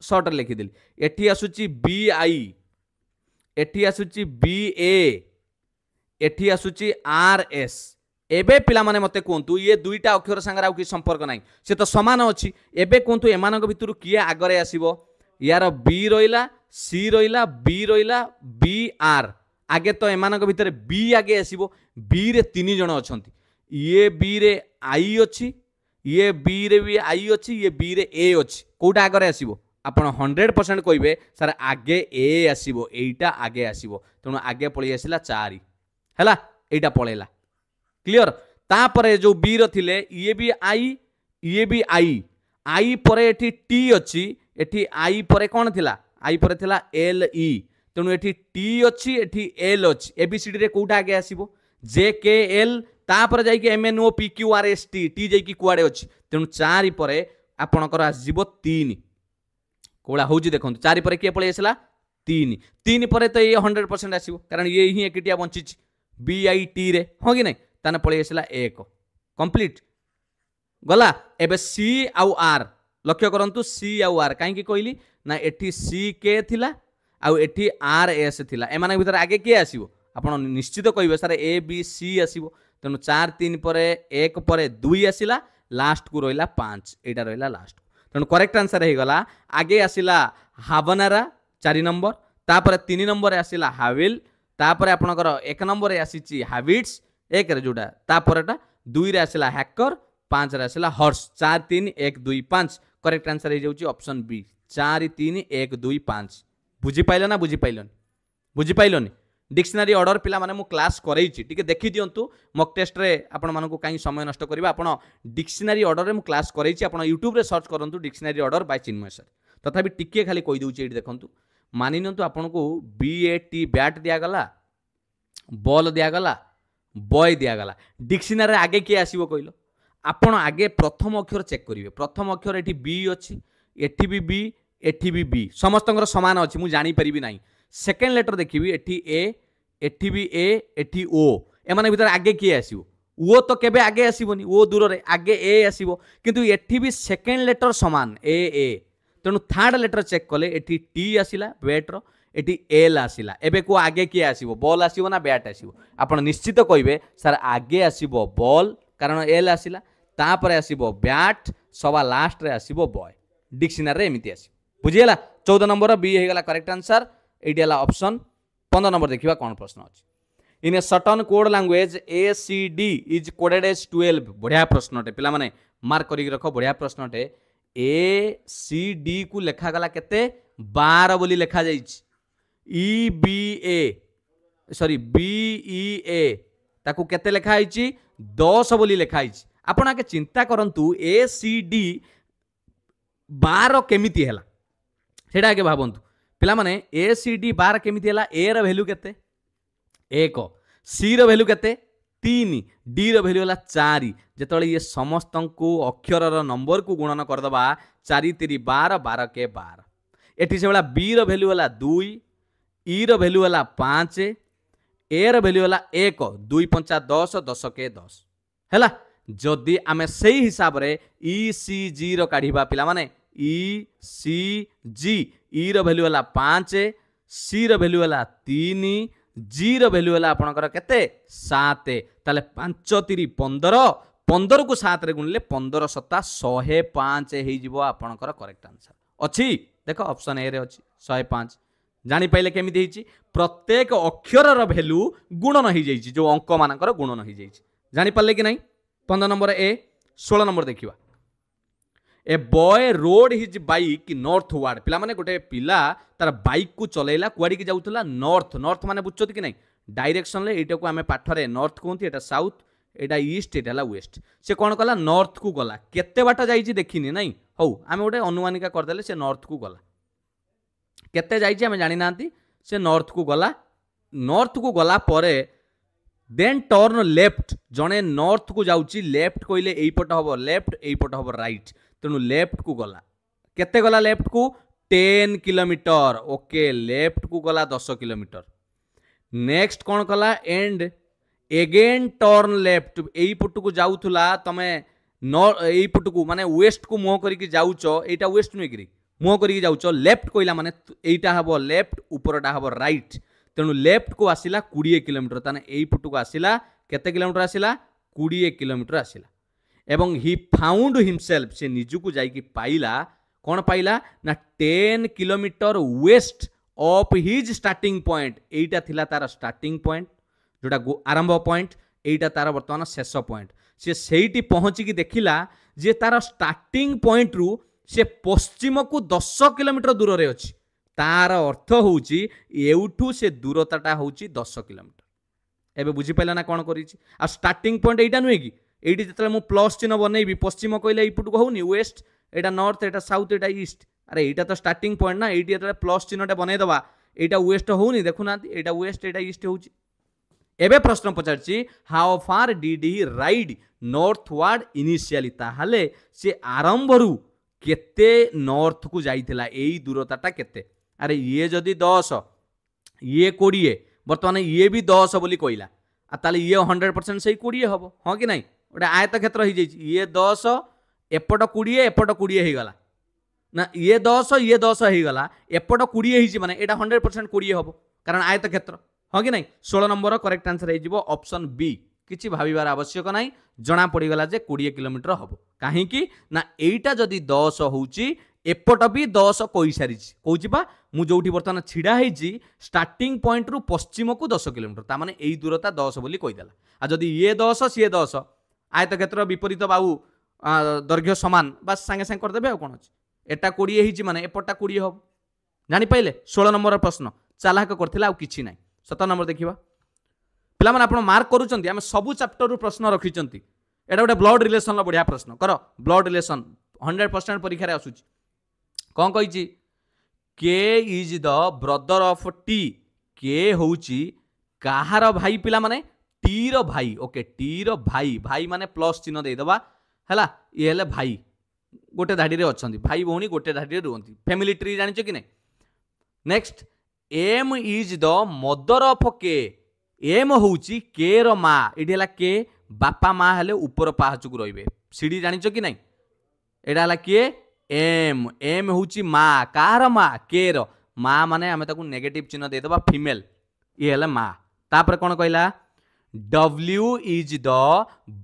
शॉर्ट लिखि देली एठी आसुची बी आई एठी आसुची बी ए एठी आसुची आर एस एबे पिला माने मते कोंतु ये दुईटा अक्षर संगे आउ कि संपर्क नाही से तो समान अछि एबे कोंतु एमानक भितरु किए आगरे आसीबो यार बी रहिला सी रहिला बी आर आगे तो एमानक भितर बी आगे आसीबो बी रे तीन जण अछंती ये बी रे आई अछि ये बी रे भी आई अछि ये बी रे ए अछि कोटा आगरे आसीबो आपण 100% कहिबे सर आगे ए आसीबो एइटा आगे आसीबो तणु आगे पळी आसिला 4 हैला एइटा पळेला क्लियर तापरे जो बी रो थिले ये भी आई आई परे एठी टी अछि एठी आई परे कोन थिला आई परे थिला एल ई तेणु एठी टी अछि एठी एल अछि एबीसीडी रे कोटा आगे आसीबो जे के एल तापर जाई K M N O P Q R S T T जाई की कुआडे अछि तेणु 4 परे आपणकर आसीबो 3 कोला होउची देखंतु 4 परे के पळे आसला 3 परे तो ये 100% आसीबो कारण ये ही एकटिया बंचिछि बी आई टी रे हो कि नहीं ताने पळे आसला 1 कंप्लीट गला एबे सी आउ आर लक्ष्य करंतु सी आउ आर काहे की कहली ना एठी सी के थिला आउ एठी आर एस थिला एमाने भीतर आगे के आसीबो आपण निश्चित कहिबे सर ए बी सी आसीबो तेनु 4 3 परे 1 परे 2 आसीला लास्ट को रहिला 5 एटा रहिला लास्ट तेनु करेक्ट आंसर हे गला आगे आसीला हावनारा 4 नंबर तापरे 3 नंबर आसीला हाविल तापरे आपणकर 1 नंबर आसीची हैबिट्स 1 रे जोटा तापरेटा 2 रे आसीला हैकर 5 रे आसीला हॉर्स 4 3 1 2 5 करेक्ट आंसर हे जाउची ऑप्शन बी 4 3 1 2 5 बुझी पाइलो ना बुझी पाइलोनी डिक्शनरी ऑर्डर पिला माने मु क्लास करैछि ठीक देखि दियंतु मॉक टेस्ट रे आपण मानको काई समय नष्ट करबा आपण डिक्शनरी ऑर्डर रे मु क्लास करैछि आपण YouTube रे सर्च करंतु dictionary order by Chinmay sir तथापि टिके खाली कहि दउछि एठी देखंतु मानि नियंतु आपण को BAT बैट दिया गला बॉल दिया गला बॉय दिया गला डिक्शनरी आगे के आसीबो कहिलो आपण आगे प्रथम अक्षर चेक करिवे प्रथम अक्षर एठी बी अछि एठी भी बी समस्तंकर समान अछि मु जानि परिबि नाही सेकेंड लेटर देखिबी एठी भी ए एठी ओ एमाने भीतर आगे किए आसीबो ओ तो केबे आगे आसीबोनी ओ दूर रे आगे ए आसीबो किंतु एठी भी सेकेंड लेटर समान ए तेणु थर्ड लेटर चेक कले एठी टी आसिला बैट रो एठी एल आसिला एबे को आगे किए आसीबो बॉल आसीबो ना बैट आसीबो आपण निश्चित कहिबे सर आगे आसीबो बॉल कारण एल आसिला तापरे आसीबो बैट सवा लास्ट रे आसीबो बॉय डिक्शनरी रे एमिति आसी बुझियला 14 नंबर बी हे गला करेक्ट आंसर एटी हला ऑप्शन 15 नंबर देखिबा कोन प्रश्न अछि in a certain code language ACD is coded as 12 बढ़िया प्रश्नटे पिला माने मार्क करि रखो बढ़िया प्रश्नटे ACD को लेखा गला केते 12 बोली लेखा जाइछि EBA सॉरी BEA ताकू केते लिखा है 10 बोली लिखा है। आपण आगे चिंता करंतु ACD 12 केमिति हैला सेटा आगे भाबंतु पिला माने ACD 12 केमिति हैला। A रो वैल्यू केते 1, C रो वैल्यू केते 3, D रो वैल्यू हैला 4। जेतळे ये समस्त को अक्षर रो नंबर को गुणन कर दबा 4 3 12 12 के 12। एठी से वाला B रो वैल्यू हैला 2, E रो वैल्यू हैला 5, A रो वैल्यू हैला 1, 2 5 10 10 के 10 हैला। जदि आमे सही हिसाब रे ECG रो काढिबा पिला माने ECG E रो वैल्यू हैला 5, C रो वैल्यू हैला 3, G रो वैल्यू हैला आपनकर केते 7। ताले 5 3 15 15 को 7 रे गुणले 15 7 105 हे जिवो आपनकर करेक्ट आंसर अछि। देखो ऑप्शन ए रे अछि 105। जानि पाइले केमिति हिची प्रत्येक अक्षर रो वैल्यू गुणन हो जाइछि जो अंक मानकर गुणन हो जाइछि। जानि पाले कि नहीं। 15 नंबर ए। 16 नंबर देखिबा a boy road his bike northward. पिला माने गोटे पिला तार बाइक को चलेला कुआडी की जाउतला नॉर्थ। नॉर्थ माने बुझछत कि नहीं डायरेक्शन ले एटा को हमें पाठरे नॉर्थ कहंती एटा साउथ एटा ईस्ट एटा ला वेस्ट। से कोन कला नॉर्थ को गला केते बाटा जाईची देखिनी नहीं हौ आमे गोटे अनुमानिका कर देले से नॉर्थ को गला केते जाईची हमें जानि नांती से नॉर्थ को गला। नॉर्थ को गला परे देन टर्न लेफ्ट जने नॉर्थ को जाउची लेफ्ट कोइले एई पट हबो लेफ्ट एई पट हबो राइट तेणु लेफ्ट को गला केते गला लेफ्ट को 10 किलोमीटर। ओके लेफ्ट को गला 10 किलोमीटर। नेक्स्ट कौन कला एंड एगेन टर्न लेफ्ट एई पट को जाउथुला तमे एई पट को माने वेस्ट को मुह करिक जाउच एटा वेस्ट नुई करी मुह करिक जाउच लेफ्ट कोइला माने एटा हबो लेफ्ट ऊपरटा हबो राइट तेणु लेफ्ट को आसिला 20 किलोमीटर ताने एई पट को आसिला केते किलोमीटर आसिला 20 किलोमीटर आसिला। एवं ही फाउंड हिमसेल्फ से निजुको जाइकी पाइला कौन पाइला ना 10 kilometre west of his starting point एटा थिला तार स्टार्टिंग पॉइंट जोटा आरंभ पॉइंट एटा तार वर्तमान शेष पॉइंट। से सेठी पहुंची की देखिला जे तार स्टार्टिंग पॉइंट रु से पश्चिम को 10 किलोमीटर दूर रे अछि। तार अर्थ होउची एउठू से दूरताटा होउची 10 किलोमीटर। एबे बुझी पाइला ना कोन करिछि आ स्टार्टिंग पॉइंट एटा नुए की एटी जिते मु प्लस चिन्ह बनइबी पश्चिम कहले एपट को होनी वेस्ट एटा नॉर्थ एटा साउथ एटा ईस्ट अरे एटा तो स्टार्टिंग पॉइंट ना एटी जिते प्लस चिन्हटा बनई दबा एटा वेस्ट होनी देखुना एटा वेस्ट एटा ईस्ट होउची। एबे प्रश्न पचारछि how far did he ride northward initially ताहाले से आरंभरू केते नॉर्थ को जाइथिला एई दूरताटा केते। अरे ये जदि 10 ये 20 वर्तमान ये भी 10 बोली कहला आ ताले ये 100% सही 20 हबो हां कि नहीं गोटे आयत क्षेत्र हो जाइए ये 10 एपट 20 एपट 20 हो गला ना ये 10 हो गला एपट 20 माने एटा 100% 20 हबो कारण आयत क्षेत्र हाँ कि नहीं। 16 नंबर करेक्ट आंसर हो ऑप्शन बी। किछि भाबिबार आवश्यक नहीं जना पड़ीगला जे 20 किलोमीटर हबो काहेकि ना एटा जदि 10 होउची एपट भी 10 कहि सारिछि कहूछि बा मु जोठी वर्तमान छिड़ा हेछि स्टार्टिंग पॉइंट रु पश्चिम को 10 किलोमीटर ता माने एई दूरता 10 बोली कहिदेला। आ जदि ये 10 सी 10 आयत क्षेत्र विपरीत बाहु दैर्घ्य समान बस सांगे सांगे करदेबे आ कोन अछि एटा 20 हेछि माने एपटा 20 हबो जानि पाइले। 16 नंबर प्रश्न चालाक करथिला आ किछि नै। 17 नंबर देखिबा पिला माने आपण मार्क करूचंती आमे सबु चैप्टर रु प्रश्न रखिचंती एटा गोटे ब्लड रिलेशन ला बढ़िया प्रश्न कर ब्लड रिलेशन 100% परीक्षा रे आसुची कोन कहिची के is the brother of T के होउची काहार भाई पिला माने टी रो भाई। ओके टी रो भाई भाई माने प्लस चिन्ह दे दबा हैला ये हेले भाई गोटे धाडी रे अछंती भाई भौणी गोटे धाडी रे रुहंती फैमिली ट्री जानिछ कि नै। Next M is the mother of K M होउची के रो मां एठी हला के बापा मां हेले ऊपर पाहाच को रहिबे सीडी जानिछ कि नै एटा हला के एम एम होउची मां कार मां के रो मां माने हमें ताकू नेगेटिव चिन्ह दे दबा फीमेल ये हेले मां। तापर कोन कहला W is the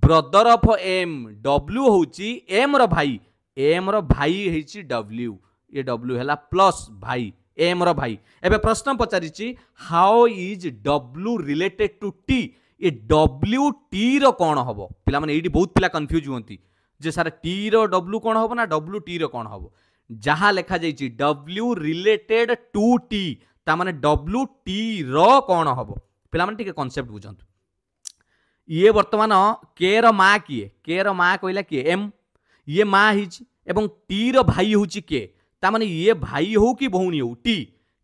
brother of M W होउची एम रो भाई एम रो भाई हेची W ये W हैला प्लस भाई एम रो भाई। एबे प्रश्न पचारिची how is W related to T ये W T रो कोन हबो पिला माने एडी बहुत पिला कंफ्यूज होंती जे सारा T रो W कोन हबो ना W T रो कोन हबो जहा लेखा जाइची W रिलेटेड टू T ता माने W T रो कोन हबो पिला माने टिके कॉन्सेप्ट बुझंतु ये वर्तमान के रो माँ किए के रो माँ कहला किए एम ये माँ हिची एवं टी रो भाई होची के ता माने ये भाई हो कि भौणी हो टी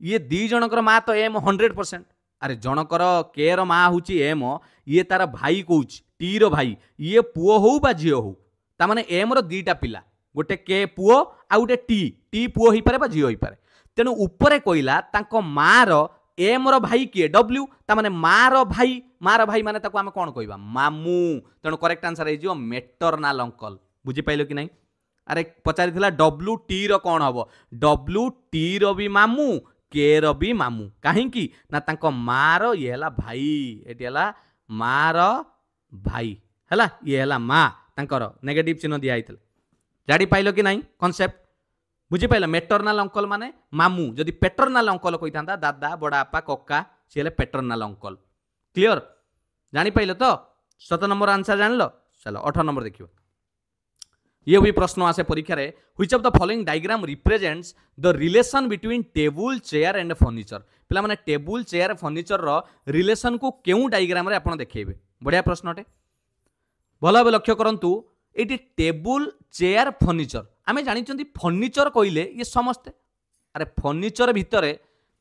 ये दी जनकर माँ तो एम 100%। अरे जनकर के रो माँ होची एम ये तार भाई कहूची टी रो भाई ये पुओ हो बा झियो हो ता माने एम रो दीटा पिला गोटे के पुओ आ गोटे टी पुओ ही पारे बा झियो ही पारे तेणु उपरे कहला तांको माँ रो एम रो भाई किए डब्ल्यू ता माने माँ रो भाई माने ताको आमे कोन कहबा मामू तेणु करेक्ट आंसर हे जियो मेटरनाल अंकल बुझी पाइलो कि नहीं। अरे पचारि थिला डब्ल्यू टी रो कोन हबो डब्ल्यू टी रो भी मामू के रो भी मामू काहे कि ना तांको माँ रो ये हला भाई एटी हला माँ रो भाई हला ये हला माँ तांकर नेगेटिव चिन्ह दिया आइतले जाडी पाइलो कि नहीं कांसेप्ट बुझी पाइल मेटरनाल अंकल माने मामू जदि पेटरनाल अंकल कही था दादा बड़ापा कक्का सी हेले पेटरनाल अंकल क्लियर जानी पाइल तो 7 नंबर आंसर जान लो चलो 18 नंबर देखियो ये भी प्रश्न आसे परीक्षा रे which of the following diagram represents the relation between table chair and furniture पिला माने टेबल चेयर फर्निचर रो रिलेशन को केउ डायग्राम रे आपण देखैबे बढ़िया प्रश्न अटे भल भाव लक्ष्य करंतु एटी टेबल चेयर फर्निचर आमे जानिचंती फर्निचर कहले ये समस्ते अरे फर्निचर भितरे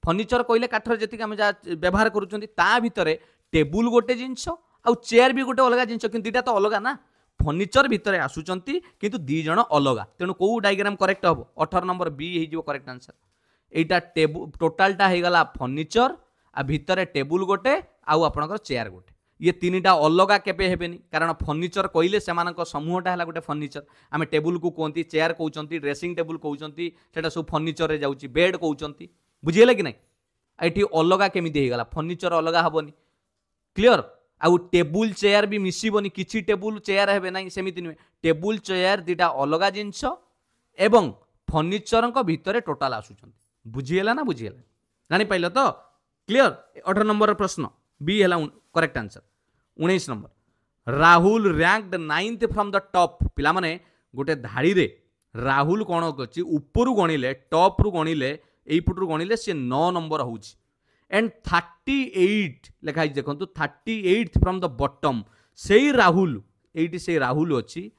फर्निचर कहले काठर जति आमे जा व्यवहार करूचंती ता भितरे टेबल गोटे जिंस आ चेयर भी गोटे अलग जिंस किंतु दीटा तो अलग ना फर्निचर भितरे आसुचंती किंतु दी जण अलग तेणु को डायग्राम करेक्ट हम 18 नंबर बी हो करेक्ट आंसर एटा टेबल टोटालटा हो गला फर्निचर आ भितरे टेबल गोटे आउ आपनकर चेयर गोटे ये तीनटा अलग केबे हेबेनी कारण फर्निचर कहले सेमानक समूहटा हला गोटे फर्निचर आमे टेबल को कहती चेयर कहउचंती ड्रेसिंग टेबल कहउचंती सेटा सब फर्निचर रे जाउची बेड कहउचंती बुझिले कि नहीं एठी अलग केमिति हे गला फर्निचर अलग हबनी क्लियर आउ टेबुल चेयर भी मिसिबनी किछि टेबुल चेयर हेबे नाही सेमिति नुहे टेबुल चेयर दीटा अलग जिंस एवं फर्निचर भितर टोटाल आसुचंती बुझिहेला ना बुझिहेला जानि पाइल तो क्लियर 18 नंबर प्रश्न बी हेला correct answer 19 number Rahul ranked 9th from the top पिला माने गोटे धाड़ी रे राहुल कोन करछि ऊपर गणिले टॉप रु गणिले एई पुटरु गणिले से 9 नंबर होउछि एंड 38 लिखाई देखो 38 फ्रॉम द बॉटम से राहुल एटी से राहुल अच्छी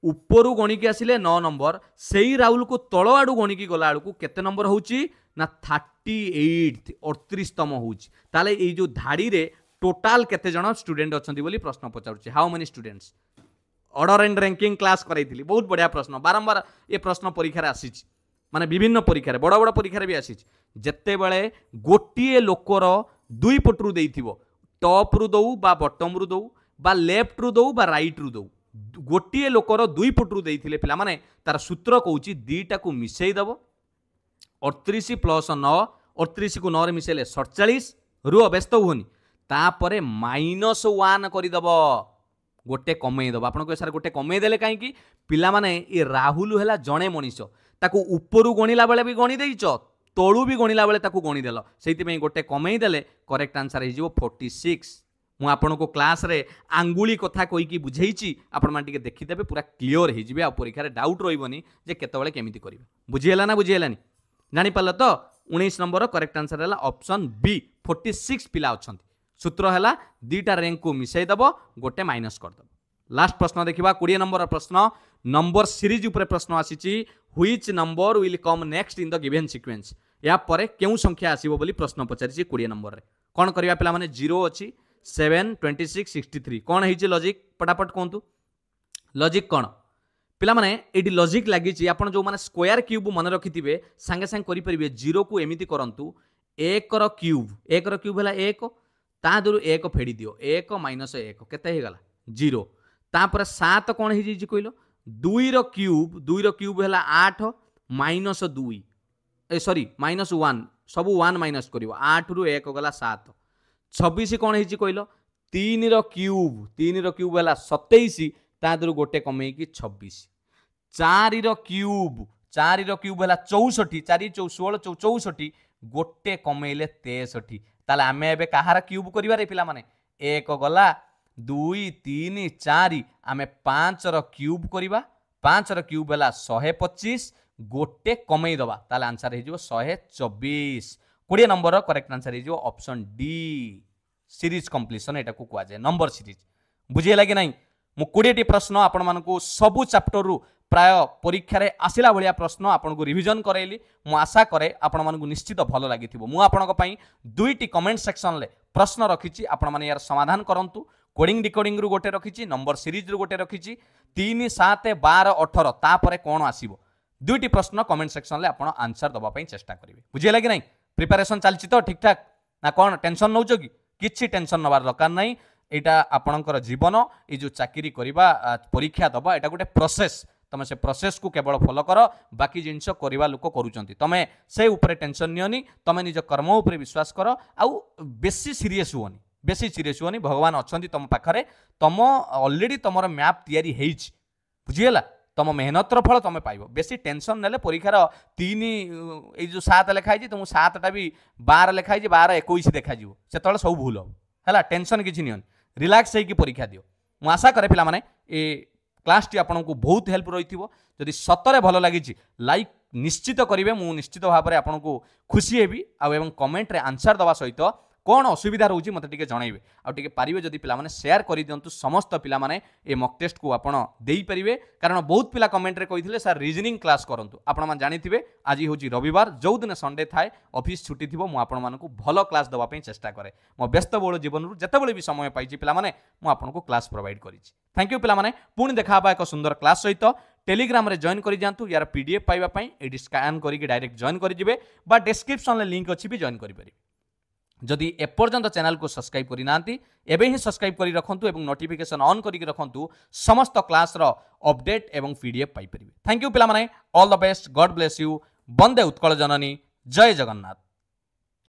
ऊपर गणिकी आसिले 9 नंबर से राहुल को तल आड़ू गणिकी गला आड़ू केते नंबर होउची ना 38 38तम होउची ताले ए जो धाड़ी रे टोटाल केते जण स्टूडेंट अछंती बोली प्रश्न पचारुची how many students order and ranking class कराइथिली बहुत बढ़िया प्रश्न बारंबार ये प्रश्न परीक्षा रे आसीची माने विभिन्न परीक्षा बड़ बड़ परीक्षा भी आसी जिते बड़े गोटे लोकर दुई पटरू देइथिबो टॉप रु दौ बा बॉटम रु दौ बा लेफ्ट रु दौ बा राइट रु दौ गोटे लोकर दुई पटरू देइथिले पिला माने तार सूत्र कहूची दीटा को मिसई दबो 38 प्लस 9 38 को 9 रे मिसेले 47 रु व्यस्त होनी तापरे -1 करदब गोटे कमई दब आपन को सार गोटे कमई देले काहे कि पिला माने ए राहुल हैला जणे मनीष ताकू ऊपर गणिला बेले भी गणि देइच तळू भी गणिला बेले ताकू गणि देल सेइति गोटे कमई देले करेक्ट आंसर हो 46 मु आपन को क्लास रे आंगुली कथा कहि की बुझेइची आपन मान टिके देखिदेबे पूरा क्लियर हे जिवे आ परीक्षा रे डाउट रहइबनी जे केतबेले केमिति करिवे बुझिहेला ना बुझिहेलानी जानि पाल तो 19 नंबर करेक्ट आंसर हैला ऑप्शन बी 46 पिला अछंती सूत्र हैला दीटा रैंक को मिसई दबो गोटे माइनस कर दबो लास्ट प्रश्न देखिबा 20 नंबर प्रश्न नंबर सीरीज ऊपर प्रश्न आसीची which number will come next in the given sequence या परे केउ संख्या आसीबो बोली प्रश्न पचारिची 20 नंबर रे कोन करिया पिला माने 0 अछि 7 26 63 कोन हेछि लॉजिक पटापट कोंतु लॉजिक कोन पिला माने एडी लॉजिक लागिची आपण जो माने स्क्वायर क्यूब मन रखिथिबे संगे संग करि परिबे 0 को एमिति करंतु 1 रो क्यूब हला 1 ता दुरु 1 फेडी दियो 1 - 1 केते हे गला 0 तापर 7 कोन हे जी कहिलो 2 रो क्यूब हला 8 - 2 ए सॉरी -1 सब 1 माइनस करिवो 8 रु 1 गला 7 26 कोन हे जी कहिलो 3 रो क्यूब हला 27 ता दुरु गोटे कमई की 26 4 रो क्यूब हला 64 4 16 64 गोटे कमैले 63 ताले आमे एबे कहार क्यूब करिवा रे पिला माने 1 गला 2 3 4 आमे 5 रो क्यूब करिवा 5 रो क्यूब हला 125 गोटे कमई दबा ताले आंसर हे जो 124 20 नंबर करेक्ट आंसर हे जो ऑप्शन डी सीरीज कंप्लीशन एटा को कुआ जाए नंबर सीरीज बुझीला कि नहीं मु 20 प्रश्न आपण मानकू सबु चैप्टर रु प्राय परीक्षा रे आसिला भलिया प्रश्न आपण को रिवीजन करैली मु आशा करे आपण मानकू निश्चित भलो लागिथिबो मु आपण को पई दुईटी कमेंट सेक्शन ले प्रश्न रखिछि आपण माने यार समाधान करंतु कोडिंग डिकोडिंग रु गोटे रखिछि नंबर सीरीज रु गोटे रखिछि 3 7 12 18 तापरे कोन आसीबो दुईटी प्रश्न कमेंट सेक्शन ले आपण आंसर दबा पई चेष्टा करिवे बुझिला कि नहीं प्रिपरेशन चलछि तो ठीक ठाक ना कोन टेंशन नउचो कि किछि टेंशन नबार दरकार नहीं एटा आपणकर जीवन ये जो चाकरी करबा परीक्षा दबा एटा गोटे प्रोसेस तमे से प्रोसेस को केवल फॉलो कर बाकी जिनस करबा लोक करूचंती तमे से ऊपर टेंशन नियोनी तमे निज कर्म ऊपर विश्वास कर आउ बेसी सीरियस हुओनी भगवान अछंती तम पाखरे तम ऑलरेडी तमर मैप तैयारी हेइछ बुझियला तम मेहनतर फल तमे पाइबो बेसी टेंशन नेले परीक्षार 3 ए जो 7 लिखाई छी तुम 7 टा भी 12 लिखाई छी 12 21 देखा जिवो सेतले सब भूल हो हला टेंशन किछि नियोनी रिलैक्स होइकी परीक्षा दियो मु आशा करे पिला माने ए क्लास टी आपको बहुत हेल्प रही जदि सतरे भल लगी लाइक निश्चित करेंगे मु निश्चित भाव में आपको खुशी हेबी आउ कमेंट रे आंसर दवा सहित कौन असुविधा रोचे मत टे जनइबे आगे पारे जदि पिलाने शेयर कर दिंतु समस्त पिलाने ए मक टेस्ट को आपड़ देपारे कारण बहुत पिला कमेंट रे कही सर रिजनिंग क्लास करूँ आपने जानी आज हूँ रविवार जो दिन संडे थाए ऑफिस छुट्टी थी मुझे भल क्लास देवाई चेष्टा कै मो व्यस्तबहुल जीवन जिते भी समय पाई पिलाने मुझे क्लास प्रोवाइड करी थैंक यू पिलाने पुणी देखा एक सुंदर क्लास सहित टेलीग्राम रे जॉइन कर जातु यार पीडीएफ पाइबा ये स्कैन करके डायरेक्ट जॉइन करेंगे बा डिस्क्रिप्शन में लिंक अच्छी भी जॉइन करेंगे जदि एपर्यंत चैनल को सब्सक्राइब करना एवं ही सब्सक्राइब कर रखु और नोटिफिकेशन ऑन करके रखु समस्त क्लास रो अपडेट एवं पीडीएफ पाइपर थैंक यू पिलाने all the best god bless you वंदे उत्कल जननी जय जगन्नाथ।